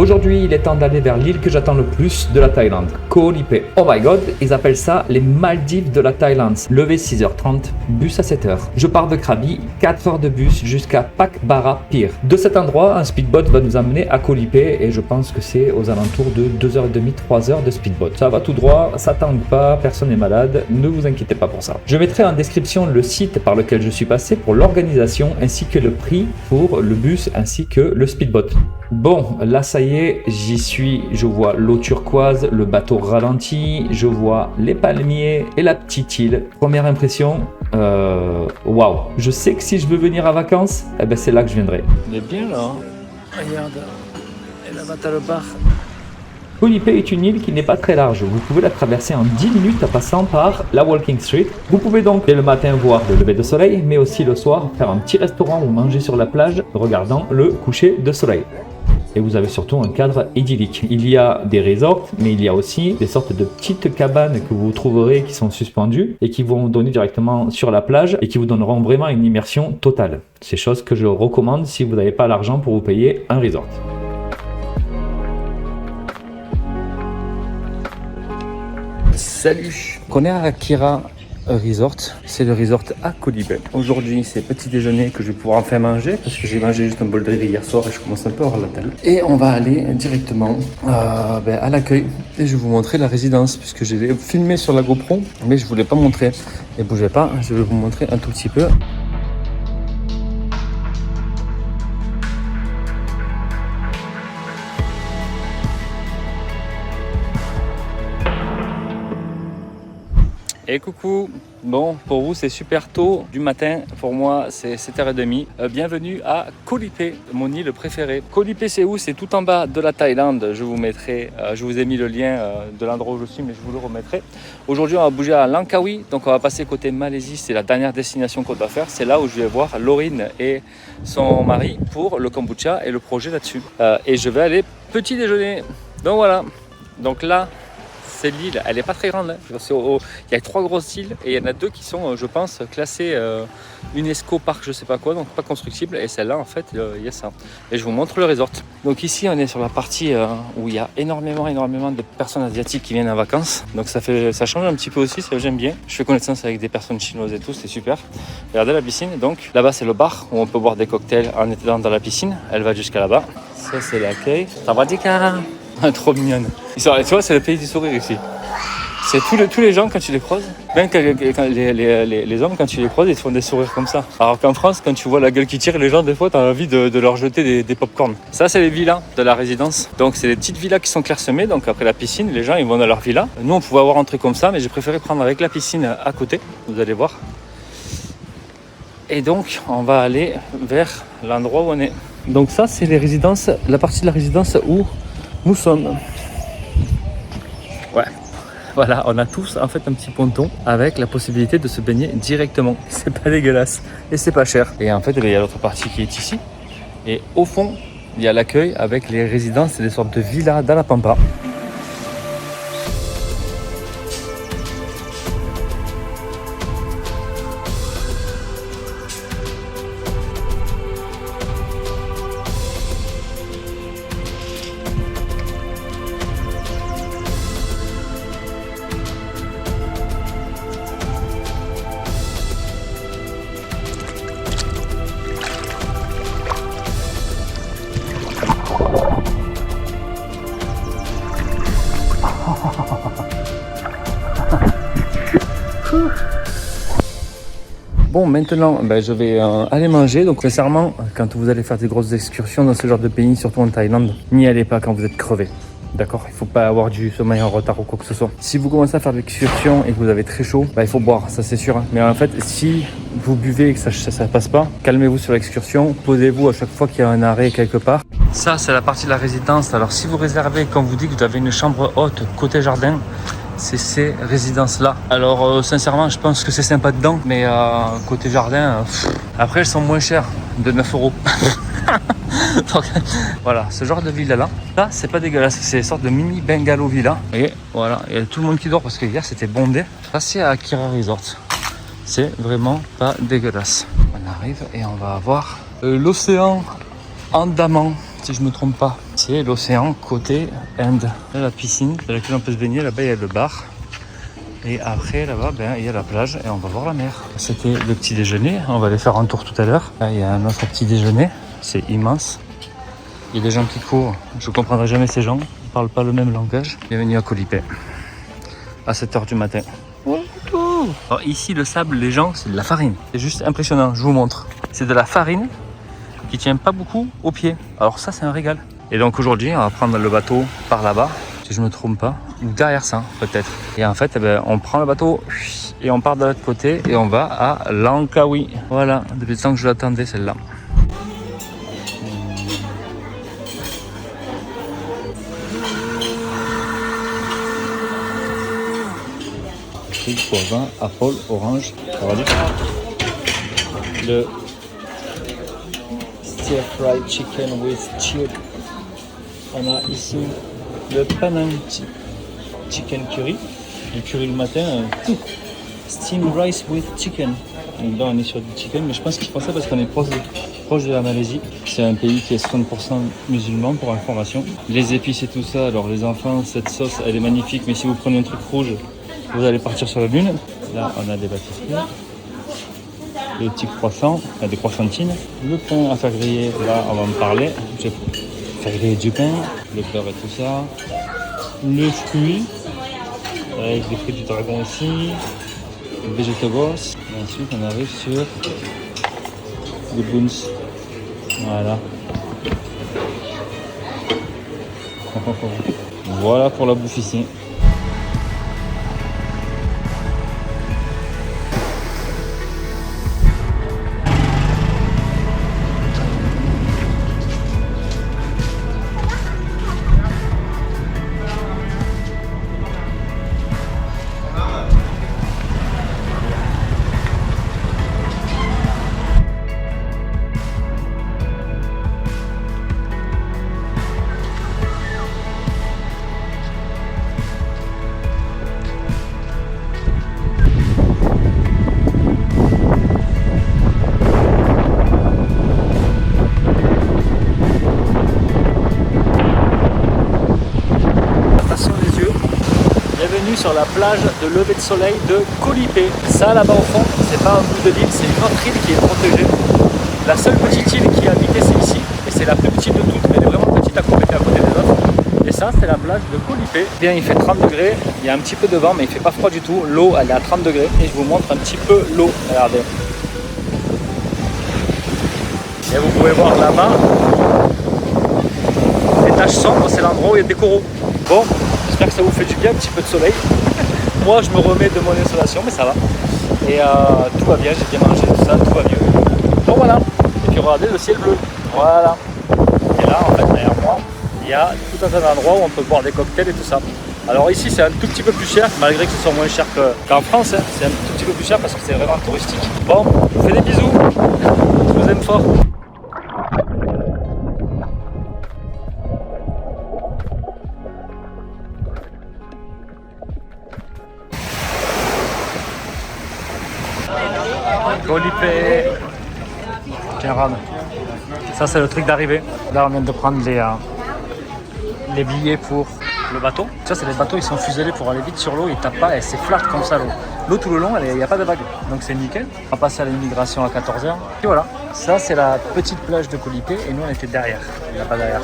Aujourd'hui, il est temps d'aller vers l'île que j'attends le plus de la Thaïlande, Koh Lipe. Oh my god, ils appellent ça les Maldives de la Thaïlande. Levé 6h30, bus à 7h. Je pars de Krabi, 4 heures de bus jusqu'à Pak Bara Pier. De cet endroit, un speedboat va nous amener à Koh Lipe et je pense que c'est aux alentours de 2h30, 3h de speedboat. Ça va tout droit, ça tangue pas, personne n'est malade, ne vous inquiétez pas pour ça. Je mettrai en description le site par lequel je suis passé pour l'organisation ainsi que le prix pour le bus ainsi que le speedboat. Bon, là ça y est, j'y suis, je vois l'eau turquoise, le bateau ralenti, je vois les palmiers et la petite île. Première impression, waouh. Je sais que si je veux venir en vacances, eh ben c'est là que je viendrai. On est bien là, hein. Regarde, et là-bas t'as le bar. Koh Lipe est une île qui n'est pas très large, vous pouvez la traverser en 10 minutes en passant par la Walking Street. Vous pouvez donc dès le matin voir le lever de soleil, mais aussi le soir faire un petit restaurant ou manger sur la plage regardant le coucher de soleil. Et vous avez surtout un cadre idyllique. Il y a des resorts, mais il y a aussi des sortes de petites cabanes que vous trouverez qui sont suspendues et qui vont donner directement sur la plage et qui vous donneront vraiment une immersion totale. C'est chose que je recommande si vous n'avez pas l'argent pour vous payer un resort. Salut, on est à Akira Resort, c'est le resort à Koh Lipe. Aujourd'hui c'est petit déjeuner que je vais pouvoir enfin manger parce que j'ai mangé juste un bol de riz hier soir et je commence un peu à avoir la dalle. Et on va aller directement à l'accueil et je vais vous montrer la résidence puisque j'ai filmé sur la GoPro mais je voulais pas montrer. Et bougez pas, je vais vous montrer un tout petit peu. Et coucou, bon pour vous c'est super tôt du matin, pour moi c'est 7h30. Bienvenue à Koh Lipe, mon île préférée. Koh Lipe c'est où? C'est tout en bas de la Thaïlande, je vous mettrai, je vous ai mis le lien de l'endroit où je suis mais je vous le remettrai. Aujourd'hui on va bouger à Langkawi, donc on va passer côté Malaisie, c'est la dernière destination qu'on doit faire. C'est là où je vais voir Laurine et son mari pour le kombucha et le projet là-dessus. Et je vais aller petit déjeuner, donc voilà, donc là c'est l'île, elle n'est pas très grande, hein. Il y a 3 grosses îles et il y en a 2 qui sont, je pense, classées UNESCO parc je sais pas quoi, donc pas constructible. Et celle-là, en fait, il y a ça. Et je vous montre le resort. Donc ici, on est sur la partie où il y a énormément de personnes asiatiques qui viennent en vacances. Donc ça change un petit peu aussi, ça j'aime bien. Je fais connaissance avec des personnes chinoises et tout, c'est super. Regardez la piscine, donc là-bas c'est le bar où on peut boire des cocktails en étant dans la piscine. Elle va jusqu'à là-bas. Ça c'est l'accueil. Ça va dire trop mignonne. Tu vois, c'est le pays du sourire ici. C'est tous les gens quand tu les croises, même quand les hommes quand tu les croises, ils te font des sourires comme ça. Alors qu'en France, quand tu vois la gueule qui tire, les gens des fois, tu as envie de leur jeter des pop-corn. Ça, c'est les villas de la résidence. Donc c'est des petites villas qui sont clairsemées. Donc après la piscine, les gens ils vont dans leur villa. Nous, on pouvait avoir un truc comme ça, mais j'ai préféré prendre avec la piscine à côté. Vous allez voir. Et donc, on va aller vers l'endroit où on est. Donc ça, c'est les résidences, la partie de la résidence où nous sommes. Ouais, voilà, on a tous en fait un petit ponton avec la possibilité de se baigner directement. C'est pas dégueulasse et c'est pas cher. Et en fait, il y a l'autre partie qui est ici. Et au fond, il y a l'accueil avec les résidences, c'est des sortes de villas dans la pampa. Bon, maintenant, je vais aller manger. Donc, sincèrement, quand vous allez faire des grosses excursions dans ce genre de pays, surtout en Thaïlande, n'y allez pas quand vous êtes crevé. D'accord, il ne faut pas avoir du sommeil en retard ou quoi que ce soit. Si vous commencez à faire de l'excursion et que vous avez très chaud, il faut boire, ça c'est sûr. Mais en fait, si vous buvez et que ça passe pas, calmez-vous sur l'excursion. Posez-vous à chaque fois qu'il y a un arrêt quelque part. Ça, c'est la partie de la résidence. Alors, si vous réservez, comme vous dit, que vous avez une chambre haute côté jardin, c'est ces résidences-là. Alors, sincèrement, je pense que c'est sympa dedans. Mais côté jardin, après, elles sont moins chères, de 9 €. Donc, voilà, ce genre de villa là, c'est pas dégueulasse, c'est une sorte de mini bungalow villa. Et voilà, il y a tout le monde qui dort parce que hier c'était bondé. Ça c'est à Akira Resort, c'est vraiment pas dégueulasse. On arrive et on va avoir l'océan Andaman si je me trompe pas. C'est l'océan côté Inde. Là, la piscine dans laquelle on peut se baigner, là-bas il y a le bar. Et après là-bas il y a la plage et on va voir la mer. C'était le petit déjeuner, on va aller faire un tour tout à l'heure. Là il y a un autre petit déjeuner, c'est immense. Il y a des gens qui courent, je ne comprendrai jamais ces gens, ils ne parlent pas le même langage. Bienvenue à Koh Lipe, à 7h du matin. Alors ici le sable, les gens, c'est de la farine. C'est juste impressionnant, je vous montre. C'est de la farine qui tient pas beaucoup aux pieds. Alors ça c'est un régal. Et donc aujourd'hui on va prendre le bateau par là-bas, si je me trompe pas, ou derrière ça peut-être. Et en fait on prend le bateau et on part de l'autre côté et on va à Langkawi. Voilà, depuis le temps que je l'attendais celle-là. Pour vin, apple, orange, le stir fried chicken with chili. On a ici le Panang chicken curry, le curry le matin, steam rice with chicken. Donc là on est sur du chicken, mais je pense qu'ils font ça parce qu'on est proche de la Malaisie. C'est un pays qui est 60% musulman pour information. Les épices et tout ça, alors les enfants, cette sauce elle est magnifique, mais si vous prenez un truc rouge, vous allez partir sur la lune. Là, on a des pâtisseries, des petits croissants, des croissantines. Le pain à faire griller, là, on va en parler. Je vais faire griller du pain, le beurre et tout ça. Le fruit, avec des fruits du dragon aussi. Le vegetables. Et ensuite, on arrive sur les buns. Voilà. Voilà pour la bouffe ici. Sur la plage de lever de soleil de Koh Lipe. Ça là-bas au fond, c'est pas un bout de l'île, c'est une autre île qui est protégée. La seule petite île qui est habitée c'est ici, et c'est la plus petite de toutes, elle est vraiment petite à côté des autres. Et ça c'est la plage de Koh Lipe. Bien, il fait 30 degrés, il y a un petit peu de vent mais il fait pas froid du tout. L'eau elle est à 30 degrés et je vous montre un petit peu l'eau, regardez. Et vous pouvez voir là-bas, les taches sombres, c'est l'endroit où il y a des coraux. Bon, j'espère que ça vous fait du bien, un petit peu de soleil. Moi, je me remets de mon installation, mais ça va. Et tout va bien, j'ai bien mangé, tout ça, tout va mieux. Donc voilà. Et puis regardez le ciel bleu. Voilà. Et là, en fait, derrière moi, il y a tout un tas d'endroits où on peut boire des cocktails et tout ça. Alors ici, c'est un tout petit peu plus cher, malgré que ce soit moins cher qu'en France. Hein. C'est un tout petit peu plus cher parce que c'est vraiment touristique. Bon, je vous fais des bisous. Je vous aime fort. Koh Lipe. Tiens, Ram. Ça, c'est le truc d'arrivée. Là, on vient de prendre les billets pour le bateau. Ça, c'est les bateaux, ils sont fuselés pour aller vite sur l'eau. Ils tapent pas et c'est flat comme ça l'eau. L'eau tout le long, il n'y a pas de vague. Donc, c'est nickel. On va passer à l'immigration à 14h. Et voilà. Ça, c'est la petite plage de Koh Lipe. Et nous, on était derrière. Il n'y a pas derrière.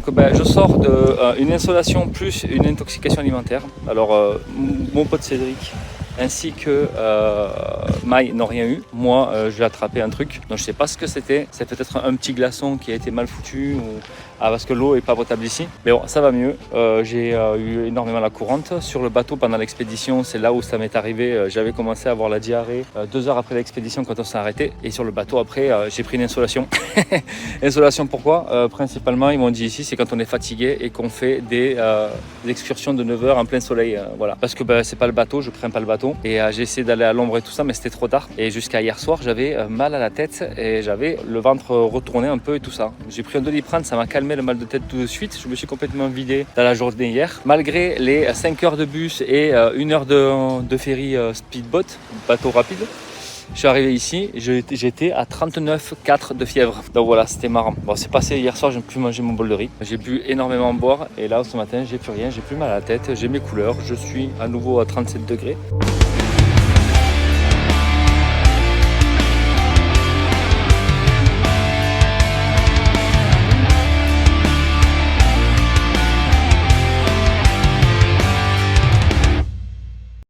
Donc je sors d'une insolation plus une intoxication alimentaire. Alors mon pote Cédric ainsi que Maï n'ont rien eu. Moi j'ai attrapé un truc dont je sais pas ce que c'était. C'est peut-être un petit glaçon qui a été mal foutu ou parce que l'eau est pas potable ici. Mais bon, ça va mieux. J'ai eu énormément la courante. Sur le bateau pendant l'expédition, c'est là où ça m'est arrivé. J'avais commencé à avoir la diarrhée 2 heures après l'expédition quand on s'est arrêté. Et sur le bateau après, j'ai pris une insolation. Insolation pourquoi principalement, ils m'ont dit ici, c'est quand on est fatigué et qu'on fait des excursions de 9 heures en plein soleil. Voilà. Parce que c'est pas le bateau, je crains pas le bateau. Et j'ai essayé d'aller à l'ombre et tout ça, mais c'était trop tard. Et jusqu'à hier soir, j'avais mal à la tête et j'avais le ventre retourné un peu et tout ça. J'ai pris un Doliprane, ça m'a calmé le mal de tête tout de suite. Je me suis complètement vidé dans la journée hier. Malgré les 5 heures de bus et 1 heure de ferry speedboat, bateau rapide, je suis arrivé ici, j'étais à 39,4 de fièvre. Donc voilà, c'était marrant. Bon, c'est passé hier soir, je n'ai plus mangé mon bol de riz. J'ai bu énormément boire et là, ce matin, j'ai plus rien, j'ai plus mal à la tête, j'ai mes couleurs. Je suis à nouveau à 37 degrés.